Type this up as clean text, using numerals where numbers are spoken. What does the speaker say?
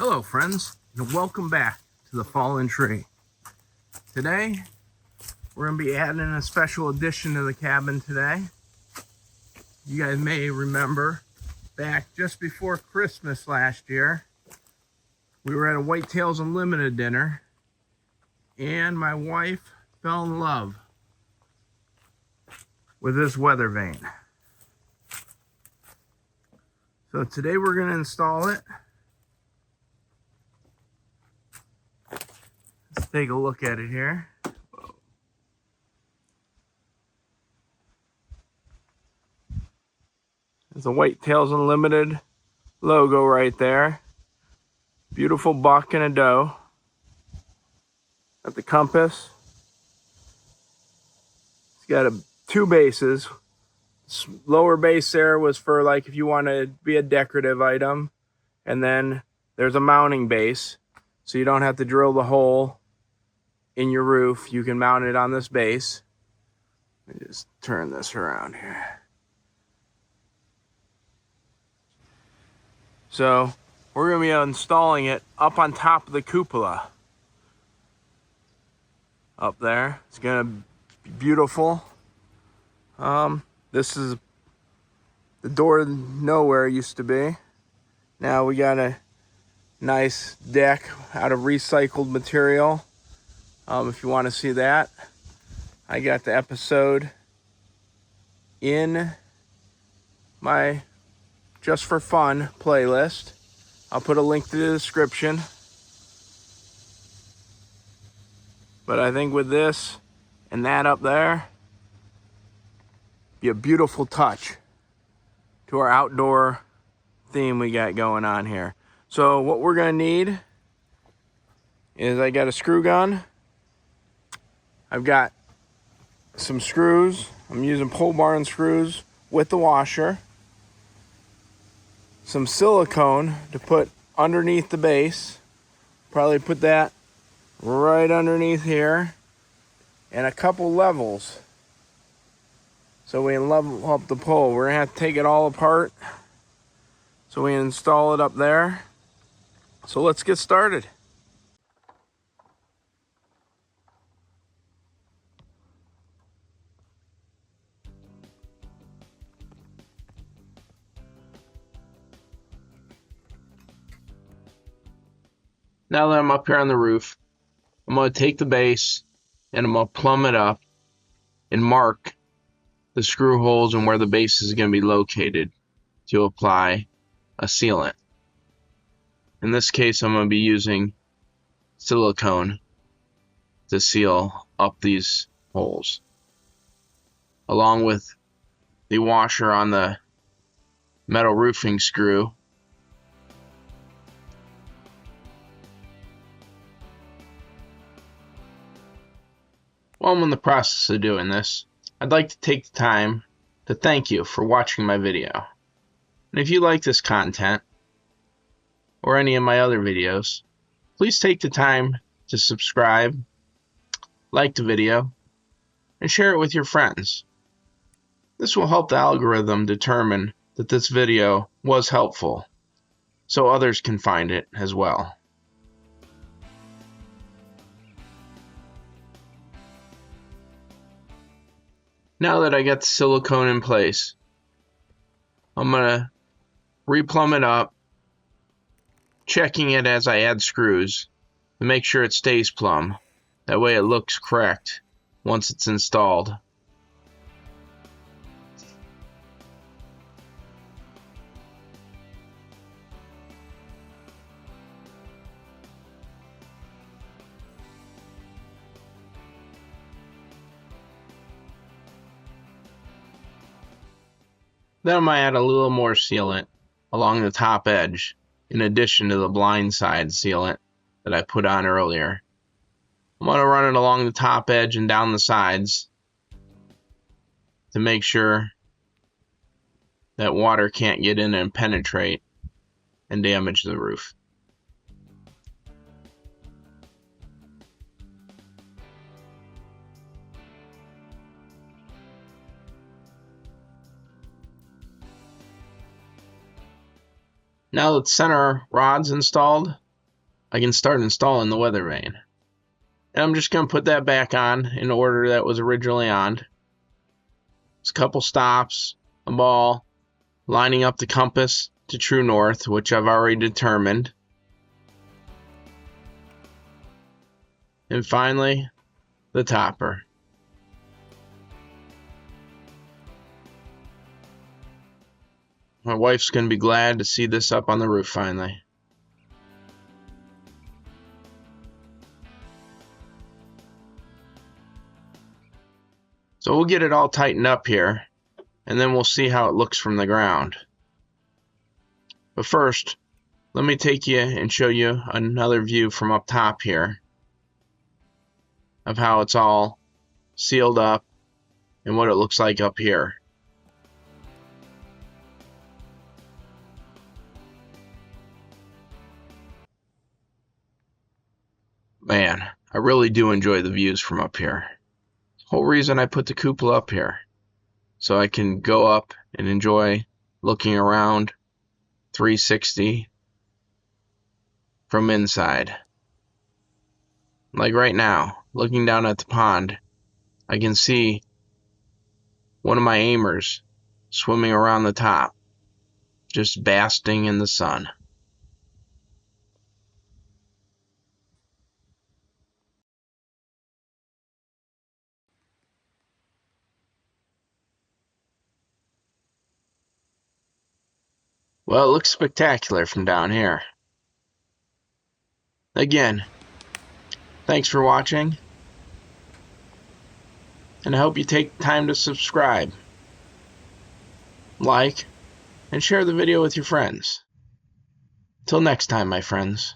Hello friends, and welcome back to the Fallen Tree. Today, we're going to be adding a special addition to the cabin today. You guys may remember back just before Christmas last year, we were at a Whitetails Unlimited dinner, and my wife fell in love with this Weathervane. So today we're going to install it. Let's take a look at it here. There's a Whitetails Unlimited logo right there. Beautiful buck and a doe. At the compass. It's got two bases. Lower base there was for like if you want to be a decorative item. And then there's a mounting base. So you don't have to drill the hole in your roof. You can mount it on this base. Let me just turn this around here. So we're going to be installing it up on top of the cupola. Up there. It's going to be beautiful. This is the door to nowhere used to be. Now we got a nice deck out of recycled material. If you want to see that, I got the episode in my Just for Fun playlist. I'll put a link to the description. But I think with this and that up there, be a beautiful touch to our outdoor theme we got going on here. So what we're gonna need is I got a screw gun. I've got some screws. I'm using pole barn screws with the washer. Some silicone to put underneath the base. Probably put that right underneath here. And a couple levels. So we can level up the pole. We're gonna have to take it all apart. So we install it up there. So let's get started. Now that I'm up here on the roof, I'm going to take the base and I'm going to plumb it up and mark the screw holes and where the base is going to be located to apply a sealant. In this case, I'm going to be using silicone to seal up these holes, along with the washer on the metal roofing screw. While I'm in the process of doing this, I'd like to take the time to thank you for watching my video. And if you like this content, or any of my other videos, please take the time to subscribe, like the video, and share it with your friends. This will help the algorithm determine that this video was helpful, so others can find it as well. Now that I got the silicone in place, I'm going to replumb it up, checking it as I add screws to make sure it stays plumb. That way it looks correct once it's installed. Then I'm going to add a little more sealant along the top edge, in addition to the blind side sealant that I put on earlier. I'm going to run it along the top edge and down the sides to make sure that water can't get in and penetrate and damage the roof. Now that the center rod's installed, I can start installing the Weathervane. And I'm just going to put that back on in the order that was originally on. It's a couple stops, a ball, lining up the compass to true north, which I've already determined. And finally, the topper. My wife's going to be glad to see this up on the roof finally. So we'll get it all tightened up here, and then we'll see how it looks from the ground. But first, let me take you and show you another view from up top here of how it's all sealed up and what it looks like up here. Man, I really do enjoy the views from up here. Whole reason I put the cupola up here, so I can go up and enjoy looking around 360 from inside. Like right now, looking down at the pond, I can see one of my aimers swimming around the top, just basking in the sun. Well, it looks spectacular from down here. Again, thanks for watching, and I hope you take time to subscribe, like, and share the video with your friends. Till next time, my friends.